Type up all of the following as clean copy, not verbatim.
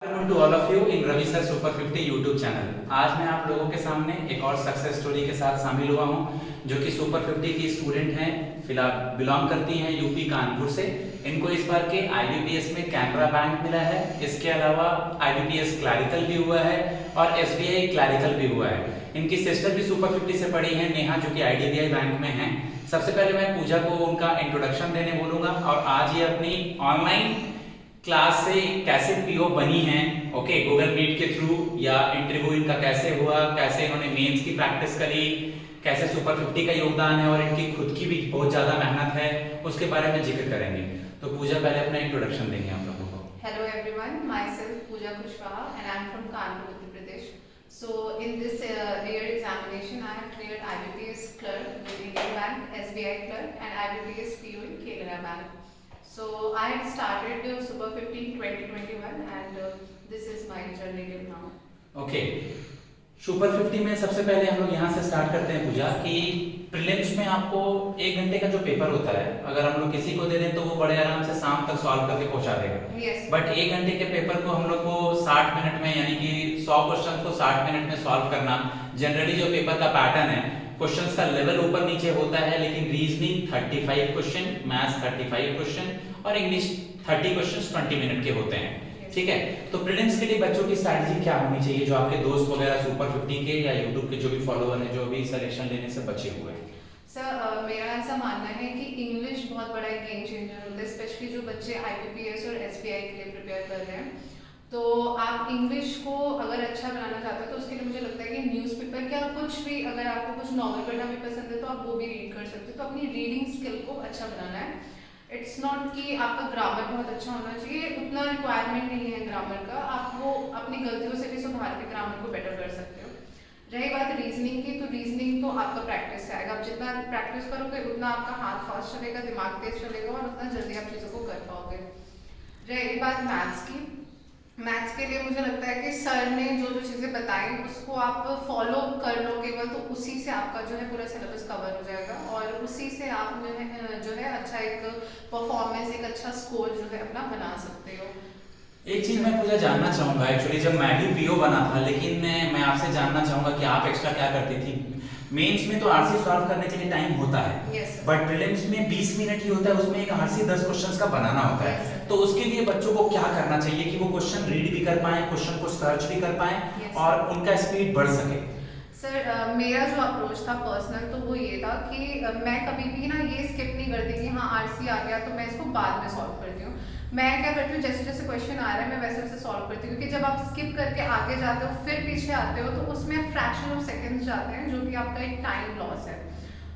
Welcome to all of you in Ravi sir super 50 YouTube channel. आज मैं आप लोगों के सामने एक और सक्सेस स्टोरी के साथ शामिल हुआ हूं, जो कि सुपर 50 की स्टूडेंट हैं, फिलहाल बिलोंग करती हैं यूपी कानपुर से। इनको इस बार के आईबीपीएस में कैनरा बैंक मिला है। इसके अलावा आईबीपीएस क्लैरिकल भी हुआ है और एसबीआई क्लैरिकल भी हुआ है। इनकी सिस्टर भी सुपर 50 से पढ़ी है, नेहा, जो कि आईडीबीआई बैंक में है। सबसे पहले मैं पूजा को उनका इंट्रोडक्शन देने बोलूंगा और आज ये अपनी ऑनलाइन क्लास से कैसे पीओ बनी हैं, ओके, गूगल मीट के थ्रू, या इंटरव्यू इनका कैसे हुआ, कैसे इन्होंने मेंस की प्रैक्टिस करी, कैसे सुपर 50 का योगदान है और इनकी खुद की भी बहुत ज्यादा मेहनत है, उसके बारे में जिक्र करेंगे। तो पूजा पहले अपना इंट्रोडक्शन देंगे आप लोगों को। Hello everyone, myself Pooja Kushwaha and I am from Kanpur, Uttar Pradesh. So in this year examination, I have cleared IBPS clerk with Indian Bank, SBI clerk and IBPS PO in Canara Bank. So I had started Super 15 2021 and this is my journey till now. Okay, super 50 में सबसे पहले हम लोग यहाँ से start करते हैं पूजा कि प्रीलिम्स में आपको 1 घंटे का जो पेपर होता है, अगर हम लोग किसी को दे दें तो वो बड़े आराम से शाम तक सॉल्व करके पहुंचा देगा। Yes. बट 1 घंटे के पेपर को हम लोग को 60 मिनट में, यानी कि 100 क्वेश्चन को 60 मिनट में सॉल्व करना, जनरली जो पेपर का पैटर्न है, क्वेश्चंस का लेवल ऊपर नीचे होता है, लेकिन रीजनिंग 35 क्वेश्चन, मैथ्स 35 क्वेश्चन और इंग्लिश 30 क्वेश्चंस 20 मिनट के होते हैं। ठीक है, तो प्रीलिम्स के लिए बच्चों की स्ट्रैटेजी क्या होनी चाहिए, जो आपके दोस्त वगैरह सुपर 50 के या यूट्यूब के जो भी फॉलोअर हैं, जो भी सिलेक्शन लेने से बचे हुए हैं? सर मेरा ऐसा मानना है कि इंग्लिश बहुत बड़ा एक गेम चेंजर होता है, स्पेशली जो बच्चे आईबीपीएस और एसबीआई के लिए प्रिपेयर कर रहे हैं। तो आप इंग्लिश को अगर अच्छा बनाना चाहते हो तो उसके लिए मुझे लगता है कि न्यूज़पेपर क्या कुछ भी, अगर आपको कुछ नॉवल पढ़ना भी पसंद है तो आप वो भी रीड कर सकते हो। तो अपनी रीडिंग स्किल को अच्छा बनाना है। इट्स नॉट कि आपका ग्रामर बहुत अच्छा होना चाहिए, उतना रिक्वायरमेंट नहीं है ग्रामर का, आप वो अपनी गलतियों से भी सुधार के ग्रामर को बेटर कर सकते हो। रही बात रीजनिंग की, तो रीजनिंग तो आपका प्रैक्टिस से आएगा। आप जितना प्रैक्टिस करोगे उतना आपका हाथ फास्ट चलेगा, दिमाग तेज चलेगा और उतना जल्दी आप चीज़ों को कर पाओगे। रही बात मैथ्स की, मैथ्स के लिए मुझे लगता है कि सर ने जो जो चीज़ें बताई उसको आप फॉलो कर लो केवल, तो उसी से आपका जो है पूरा सिलेबस कवर हो जाएगा और उसी से आप जो है अच्छा एक परफॉर्मेंस, एक अच्छा स्कोर जो है अपना बना सकते हो। एक चीज मैं पूजा जानना चाहूंगा, एक्चुअली जब मैं भी पीओ बना था, लेकिन मैं आपसे जानना चाहूंगा कि आप एक्स्ट्रा क्या करती थी। मेंस में तो आरसी सॉल्व करने के लिए टाइम होता है, Yes, sir. बट प्रीलिम्स में 20 मिनट ही होता है, उसमें एक आरसी 10 क्वेश्चंस का बनाना होता है। Yes, sir. तो उसके लिए बच्चों को क्या करना चाहिए कि वो क्वेश्चन रीड भी कर पाए, क्वेश्चन को सर्च भी कर पाए, Yes, और उनका स्पीड बढ़ सके? सर मेरा जो अप्रोच था पर्सनल, तो वो ये था कि मैं कभी भी ना ये स्किप नहीं करती कि हाँ आरसी आ गया तो मैं इसको बाद में सॉल्व करती हूँ। मैं क्या करती हूँ, जैसे जैसे क्वेश्चन आ रहा है मैं वैसे वैसे सॉल्व करती हूँ, क्योंकि जब आप स्किप करके आगे जाते हो फिर पीछे आते हो तो उसमें फ्रैक्शन ऑफ सेकंड्स जाते हैं, जो कि आपका एक टाइम लॉस है।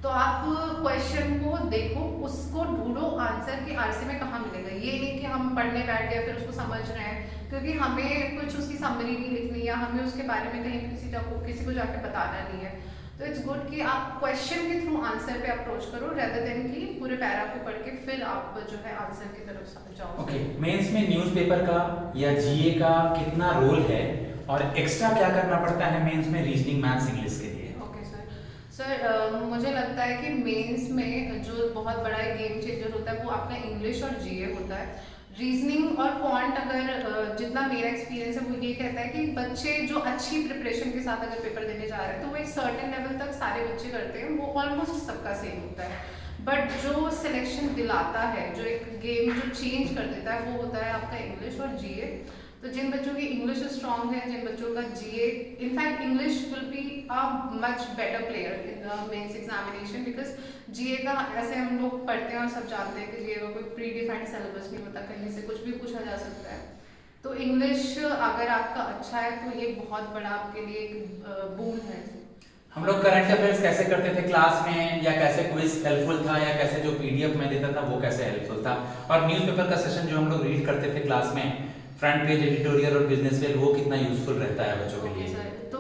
तो आप क्वेश्चन को देखो, उसको ढूंढो आंसर कि आरसी में कहाँ मिलेगा। ये नहीं कि हम पढ़ने बैठ गए फिर उसको समझ रहे हैं, क्योंकि हमें कुछ उसकी समरी नहीं लिखनी या हमें उसके बारे में कहीं किसी को जाके बताना नहीं है। तो इट्स गुड कि आप क्वेश्चन के थ्रू आंसर पे अप्रोच करो, रेदर देन कि पूरे पैरा को पढ़ के फिर आप जो है आंसर की तरफ जाओ। ओके, मेंस में न्यूज़पेपर का या जीए का कितना रोल है और एक्स्ट्रा क्या करना पड़ता है मेंस में रीजनिंग, मैथ्स, इंग्लिश के लिए? ओके सर, मुझे लगता है कि मेंस में जो बहुत बड़ा गेम चेंजर होता है वो आपका इंग्लिश और जीए होता है। रीजनिंग और क्वांट, अगर जितना मेरा एक्सपीरियंस है वो ये कहता है कि बच्चे जो अच्छी प्रिपरेशन के साथ अगर पेपर देने जा रहे हैं तो वो एक सर्टेन लेवल तक सारे बच्चे करते हैं, वो ऑलमोस्ट सबका सेम होता है। बट जो सिलेक्शन दिलाता है, जो एक गेम जो चेंज कर देता है, वो होता है आपका इंग्लिश और जीए। तो जिन बच्चों की इंग्लिश स्ट्रांग है, जिन बच्चों का GA, in fact English will be a much better player in the mains examination, because GA का ऐसे हम लोग पढ़ते हैं और सब जानते हैं कि जीए का कोई प्री डिफाइंड सिलेबस नहीं होता, कहीं से कुछ भी पूछा जा सकता है। तो इंग्लिश अगर आपका अच्छा है तो ये बहुत बड़ा आपके लिए एक बूम है। हम लोग करंट अफेयर्स कैसे करते थे क्लास में, या कैसे क्विज हेल्पफुल था, या कैसे जो पीडीएफ में देता था वो कैसे हेल्पफुल था, और न्यूज़पेपर का सेशन जो हम लोग रीड करते थे क्लास में, फ्रंट पेज एडिटोरियल और बिजनेस वेल, वो कितना यूजफुल रहता है बच्चों के लिए? सर तो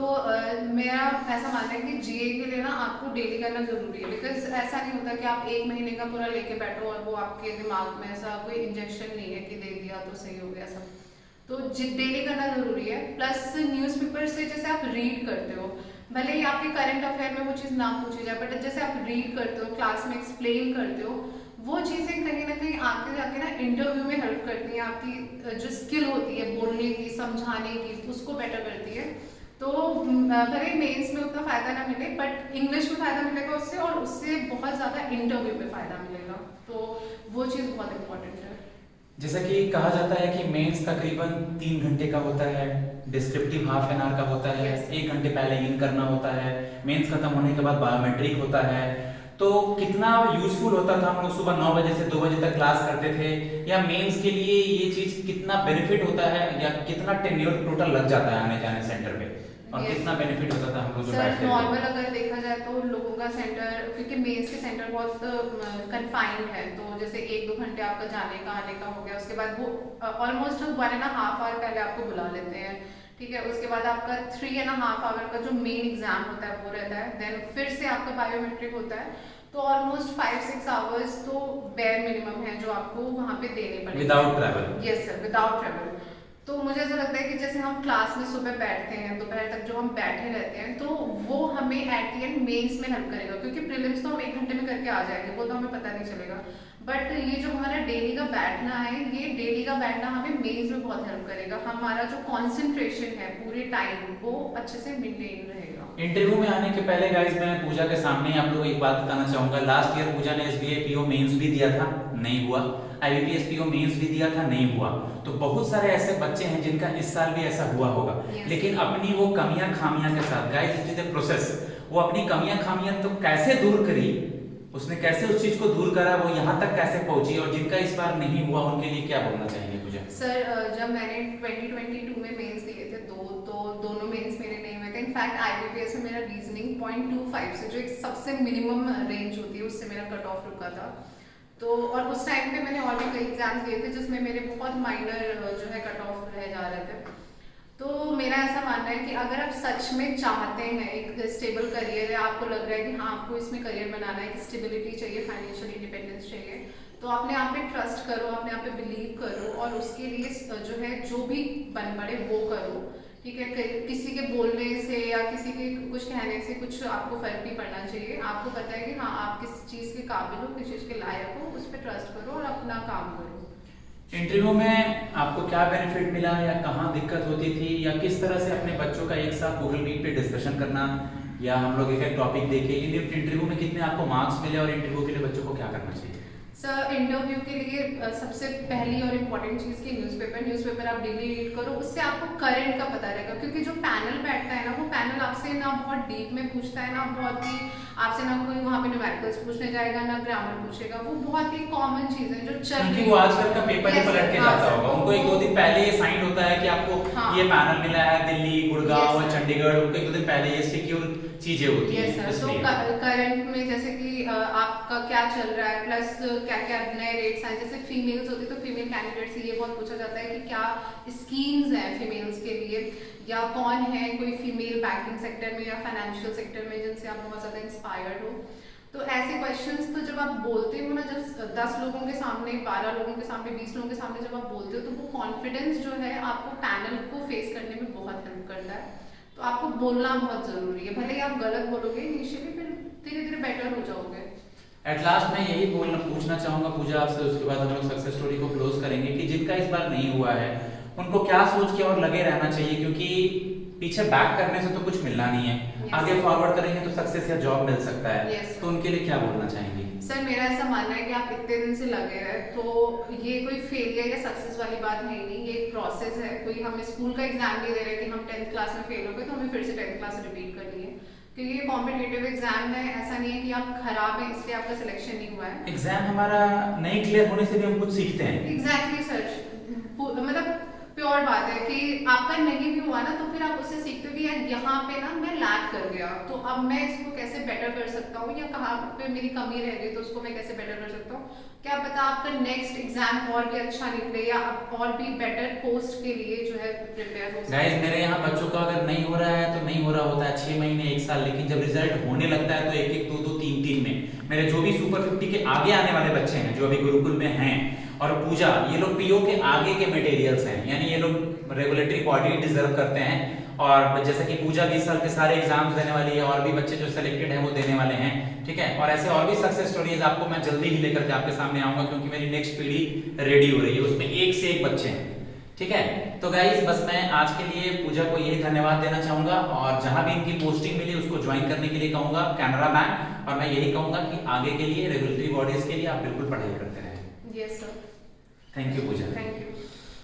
मेरा ऐसा मानना है कि जीए के लिए ना आपको डेली करना जरूरी है, बिकॉज ऐसा नहीं होता कि आप 1 महीने का पूरा लेके बैठो और वो आपके दिमाग में ऐसा कोई इंजेक्शन नहीं है कि दे दिया तो सही हो गया सब। तो डेली करना जरूरी है। प्लस न्यूज़पेपर से जैसे आप रीड करते हो, भले ही आपके करंट अफेयर में वो चीज़ ना पूछी जाए, बट जैसे आप रीड करते हो, क्लास में एक्सप्लेन करते हो, वो चीज़ें कहीं ना कहीं आगे जाके ना इंटरव्यू में हेल्प करती हैं, आपकी जो स्किल होती है बोलने की, समझाने की, उसको बेटर करती है। तो भले मेंस में उतना फ़ायदा ना मिले, बट इंग्लिश में फ़ायदा मिलेगा उससे, और उससे बहुत ज़्यादा इंटरव्यू में फ़ायदा मिलेगा। तो वो चीज़ बहुत इंपॉर्टेंट है। जैसा कि कहा जाता है कि मेंस तकरीबन 3 घंटे का होता है, डिस्क्रिप्टिव हाफ एन आवर का होता है, Yes. 1 घंटे पहले इन करना होता है, मेंस खत्म होने के बाद बायोमेट्रिक होता है। तो कितना यूजफुल होता था, हम लोग सुबह 9 बजे से 2 बजे तक क्लास करते थे, या मेंस के लिए ये चीज कितना बेनिफिट होता है, या कितना टेन्योर टोटल लग जाता है आने जाने सेंटर पे, और Yes. कितना बेनिफिट होता था हम लोग जो सर बैठते थे? नॉर्मल अगर देखा जाए तो लोगों का सेंटर, क्योंकि मेंस के सेंटर बहुत कन्फाइंड है, तो जैसे 1-2 घंटे आपका जाने का आने का हो गया, उसके बाद वो ऑलमोस्ट 1.5 आवर पहले आपको बुला लेते हैं, ठीक है। उसके बाद आपका 3.5 आवर का जो मेन एग्जाम होता है वो रहता है, देन फिर से आपका बायोमेट्रिक होता है। तो ऑलमोस्ट 5-6 आवर्स तो बेयर मिनिमम है जो आपको वहाँ पे देने पड़ेंगे without travel. Yes sir, without travel. तो मुझे ऐसा लगता है कि जैसे हम क्लास में सुबह बैठते हैं, दोपहर तक जो हम बैठे रहते हैं, तो वो हमें एट द एंड मेंस में हेल्प करेगा, क्योंकि प्रीलिम्स तो हम 1 घंटे में करके आ जाएंगे, वो तो हमें पता नहीं चलेगा। बट ये जो हमारा डेली का बैठना है, ये डेली का बैठना हमें मेंस में बहुत हेल्प करेगा। हमारा जो कॉन्सेंट्रेशन है पूरे टाइम, वो अच्छे से मेंटेन रहेगा। इंटरव्यू में आने के पहले गाइस मैं पूजा के सामने आप लोगों को एक बात बताना चाहूंगा। लास्ट ईयर पूजा ने एसबीआई पीओ मेंस भी दिया था, नहीं हुआ। आईबीपीएस पीओ मेंस भी दिया था, नहीं हुआ। तो बहुत सारे ऐसे बच्चे हैं जिनका इस साल भी ऐसा हुआ होगा, Yes. लेकिन अपनी वो कमियां खामियां के साथ, guys it is a process, वो अपनी कमियां खामियां तो कैसे दूर करी, उसने कैसे उस चीज को दूर करा, वो यहाँ तक कैसे पहुंची, और जिनका इस बार नहीं हुआ उनके लिए क्या बोलना चाहेंगे पूजा? सर जब मैंने 2022 में मेंस दिए थे तो दोनों मेंस मेरे नहीं हुए थे। इनफैक्ट आईबीपीएस में मेरा रीजनिंग 0.25 से, जो एक सबसे मिनिमम रेंज होती है, उससे मेरा कट ऑफ रुका था। तो और उस टाइम पे मैंने और भी कई एग्जाम्स दिए थे जिसमें मेरे बहुत माइनर जो है कट ऑफ रह जा रहे थे। तो मेरा ऐसा मानना है कि अगर आप सच में चाहते हैं एक स्टेबल करियर है, आपको लग रहा है कि हाँ आपको इसमें करियर बनाना है, एक स्टेबिलिटी चाहिए, फाइनेंशियल इंडिपेंडेंस चाहिए, तो अपने आप पे ट्रस्ट करो, अपने आप पे बिलीव करो, और उसके लिए जो है जो भी बन पड़े वो करो, ठीक है। किसी के बोलने से या किसी के कुछ कहने से कुछ आपको फर्क नहीं पड़ना चाहिए। आपको पता है कि हाँ आप किस चीज़ के काबिल हो, किस चीज़ के लायक हो, उस पर ट्रस्ट करो और अपना काम करो। इंटरव्यू में आपको क्या बेनिफिट मिला, या कहाँ दिक्कत होती थी, या किस तरह से अपने बच्चों का एक साथ गूगल मीट पे डिस्कशन करना, या हम लोग एक टॉपिक देखे, इंटरव्यू में कितने आपको मार्क्स मिले, और इंटरव्यू के लिए बच्चों को क्या करना चाहिए? सर इंटरव्यू के लिए सबसे पहली और इम्पोर्टेंट चीज़ की न्यूज़पेपर आप डेली रीड करो, उससे आपको करंट का पता रहेगा। क्योंकि जो पैनल बैठता है ना, वो पैनल आपसे ना बहुत डीप में पूछता है, ना बहुत ही आपसे ना कोई वहाँ पे न्यूमेरिकल्स पूछने जाएगा, ना ग्रामर पूछेगा। वो बहुत ही कॉमन चीज़ है जो चल क्योंकि वो आजकल का पेपर ही पलट के जाता होगा, उनको 1-2 दिन पहले ये साइन होता है कि आपको ये पैनल मिला है, दिल्ली, गुड़गांव, चंडीगढ़, उनको 1-2 दिन पहले ये सिक्योर चीजें होती हैं। तो करंट में जैसे कि आपका क्या चल रहा है, प्लस क्या क्या नए रेट्स हैं, जैसे फीमेल्स होती है तो फीमेल कैंडिडेट से ये बहुत पूछा जाता है कि क्या स्कीम्स हैं फीमेल्स के लिए, या कौन है कोई फीमेल बैंकिंग सेक्टर में या फाइनेंशियल सेक्टर में जिनसे आप बहुत ज़्यादा इंस्पायर्ड हो। तो ऐसे क्वेश्चंस तो जब आप बोलते हो ना, जब 10 लोगों के सामने, 12 लोगों के सामने, 20 लोगों के सामने जब आप बोलते हो, तो वो कॉन्फिडेंस जो है आपको पैनल को फेस करने में बहुत हेल्प करता है। तो आपको बोलना बहुत जरूरी है, भले ही आप गलत बोलोगे इनिशियली, फिर धीरे धीरे बेटर हो जाओगे। एट लास्ट मैं यही पूछना चाहूंगा पूजा आपसे, उसके बाद हम लोग सक्सेस स्टोरी को क्लोज करेंगे, कि जिनका इस बार नहीं हुआ है उनको क्या सोच के और लगे रहना चाहिए, क्योंकि पीछे बैक करने से तो कुछ मिलना नहीं है, आगे फॉरवर्ड करेंगे तो सक्सेस या जॉब मिल सकता है। तो उनके लिए क्या बोलना चाहेंगे? सर मेरा ऐसा मानना है कि आप इतने दिन से लगे रहे, तो ये कोई फेलियर या सक्सेस वाली बात है नहीं, ये एक प्रोसेस है। कोई हम स्कूल का एग्जाम नहीं दे रहे कि हम 10th क्लास में फेल हो गए तो हमें फिर से 10th क्लास रिपीट करनी है, क्योंकि ये कॉम्पिटिटिव एग्जाम है। ऐसा नहीं है कि आप खराब है इसलिए आपका सिलेक्शन नहीं हुआ है। एग्जाम हमारा नहीं क्लियर होने से भी हम कुछ सीखते हैं। एग्जैक्टली सर, मतलब प्योर बात है कि आपका नहीं भी हुआ ना, तो फिर आप उससे सीखते हो कि यार यहाँ पे ना मैं लैग कर गया, तो अब मैं इसको कैसे बेटर कर सकता हूँ, या कहाँ पे मेरी कमी रह गई तो उसको मैं कैसे बेटर कर सकता हूँ। क्या पता आपका नेक्स्ट एग्जाम और भी अच्छा निकले, या और भी बेटर पोस्ट के लिए जो है प्रिपेयर हो। गाइस मेरे यहाँ बच्चों का अगर नहीं हो रहा है तो नहीं हो रहा होता है 6 महीने 1 साल, लेकिन जब रिजल्ट होने लगता है तो 1-1, 2-2, 3-3 में मेरे जो भी सुपर 50 के आगे आने वाले बच्चे हैं जो अभी गुरुकुल में हैं, और पूजा, ये लोग पीओ के आगे के मटेरियल्स हैं, यानी ये लोग रेगुलेटरी बॉडी डिजर्व करते हैं। और जैसे कि पूजा 20 साल के सारे एग्जाम्स देने वाली है, और भी बच्चे जो सिलेक्टेड हैं वो देने वाले हैं, ठीक है। और ऐसे और भी सक्सेस स्टोरीज आपको मैं जल्दी ही लेकर के आपके सामने आऊंगा, क्योंकि मेरी नेक्स्ट पीढ़ी रेडी हो रही है, उसमें एक से एक बच्चे हैं, ठीक है। तो गाइज बस मैं आज के लिए पूजा को यही धन्यवाद देना चाहूंगा, और जहां भी इनकी पोस्टिंग मिली उसको ज्वाइन करने के लिए कहूंगा कैनरा बैंक, और मैं यही कहूंगा कि आगे के लिए रेगुलेटरी बॉडीज के लिए आप बिल्कुल पढ़ाई करते रहें। Yes sir. Thank you Pooja. Thank you.